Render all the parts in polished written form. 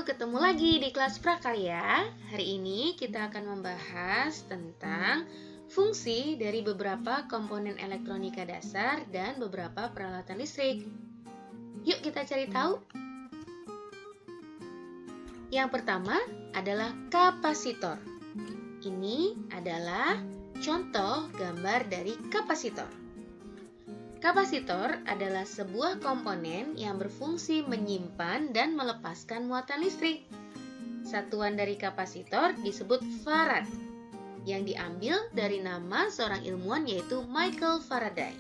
ketemu lagi di kelas prakarya. Hari ini kita akan membahas tentang fungsi dari beberapa komponen elektronika dasar dan beberapa peralatan listrik. Yuk kita cari tahu. Yang pertama adalah kapasitor. Ini adalah contoh gambar dari kapasitor. Kapasitor adalah sebuah komponen yang berfungsi menyimpan dan melepaskan muatan listrik. Satuan dari kapasitor disebut farad, yang diambil dari nama seorang ilmuwan yaitu Michael Faraday.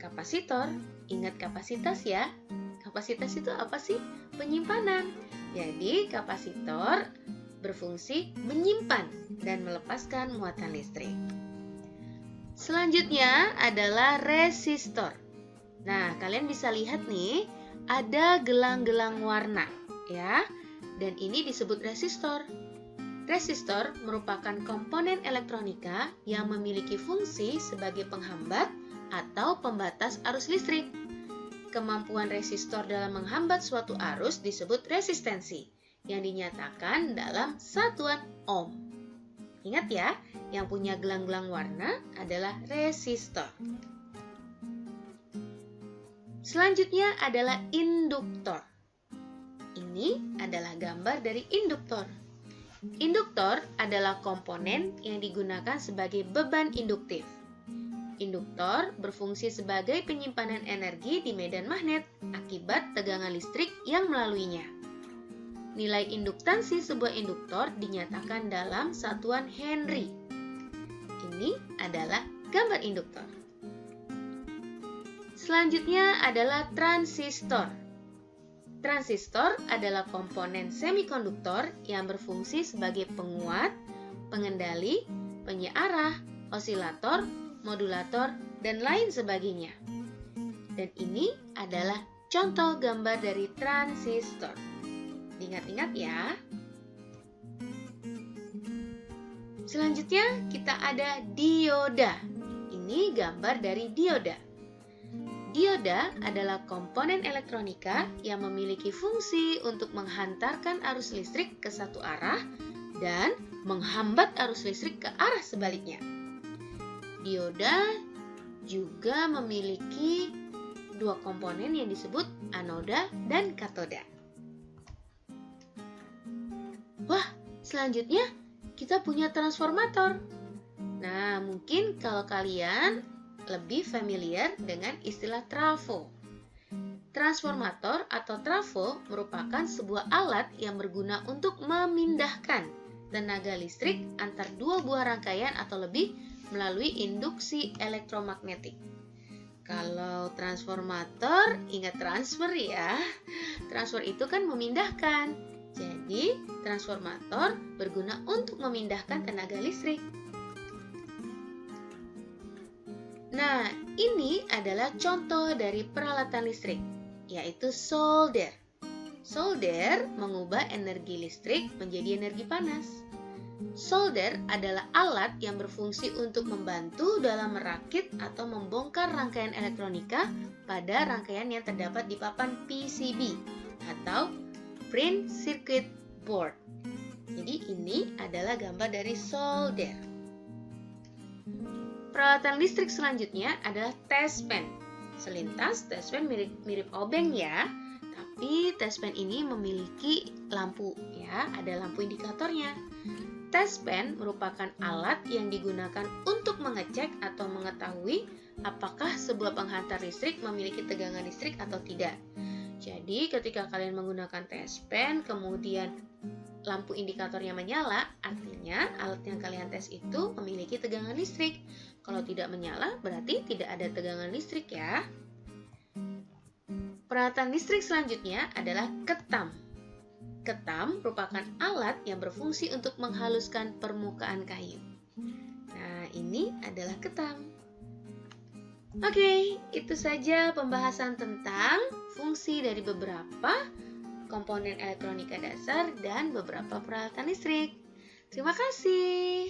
Kapasitor, ingat kapasitas ya. Kapasitas itu apa sih? Penyimpanan. Jadi kapasitor berfungsi menyimpan dan melepaskan muatan listrik. Selanjutnya adalah resistor. Nah, kalian bisa lihat nih, ada gelang-gelang warna, ya. Dan ini disebut resistor. Resistor merupakan komponen elektronika yang memiliki fungsi sebagai penghambat atau pembatas arus listrik. Kemampuan resistor dalam menghambat suatu arus disebut resistensi, yang dinyatakan dalam satuan ohm. Ingat ya, yang punya gelang-gelang warna adalah resistor. Selanjutnya adalah induktor. Ini adalah gambar dari induktor. Induktor adalah komponen yang digunakan sebagai beban induktif. Induktor berfungsi sebagai penyimpanan energi di medan magnet akibat tegangan listrik yang melaluinya. Nilai induktansi sebuah induktor dinyatakan dalam satuan Henry. Ini adalah gambar induktor. Selanjutnya adalah transistor. Transistor adalah komponen semikonduktor yang berfungsi sebagai penguat, pengendali, penyearah, osilator, modulator, dan lain sebagainya. Dan ini adalah contoh gambar dari transistor. Ingat-ingat ya. Selanjutnya kita ada dioda. Ini gambar dari dioda. Dioda adalah komponen elektronika yang memiliki fungsi untuk menghantarkan arus listrik ke satu arah dan menghambat arus listrik ke arah sebaliknya. Dioda juga memiliki dua komponen yang disebut anoda dan katoda. Wah, selanjutnya kita punya transformator. Nah, mungkin kalau kalian lebih familiar dengan istilah trafo. Transformator atau trafo merupakan sebuah alat yang berguna untuk memindahkan tenaga listrik antar dua buah rangkaian atau lebih melalui induksi elektromagnetik. Kalau transformator, ingat transfer ya. Transfer itu kan memindahkan. Jadi, transformator berguna untuk memindahkan tenaga listrik. Nah, ini adalah contoh dari peralatan listrik, yaitu solder. Solder mengubah energi listrik menjadi energi panas. Solder adalah alat yang berfungsi untuk membantu dalam merakit atau membongkar rangkaian elektronika pada rangkaian yang terdapat di papan PCB atau Print Circuit Board. Jadi ini adalah gambar dari solder. Peralatan listrik selanjutnya adalah test pen. Selintas test pen mirip obeng ya, tapi test pen ini memiliki lampu ya, ada lampu indikatornya. Test pen merupakan alat yang digunakan untuk mengecek atau mengetahui apakah sebuah penghantar listrik memiliki tegangan listrik atau tidak. Jadi ketika kalian menggunakan test pen, kemudian lampu indikatornya menyala, artinya alat yang kalian tes itu memiliki tegangan listrik. Kalau tidak menyala, berarti tidak ada tegangan listrik ya. Peralatan listrik selanjutnya adalah ketam. Ketam merupakan alat yang berfungsi untuk menghaluskan permukaan kayu. Nah, ini adalah ketam. Oke, itu saja pembahasan tentang fungsi dari beberapa komponen elektronika dasar dan beberapa peralatan listrik. Terima kasih.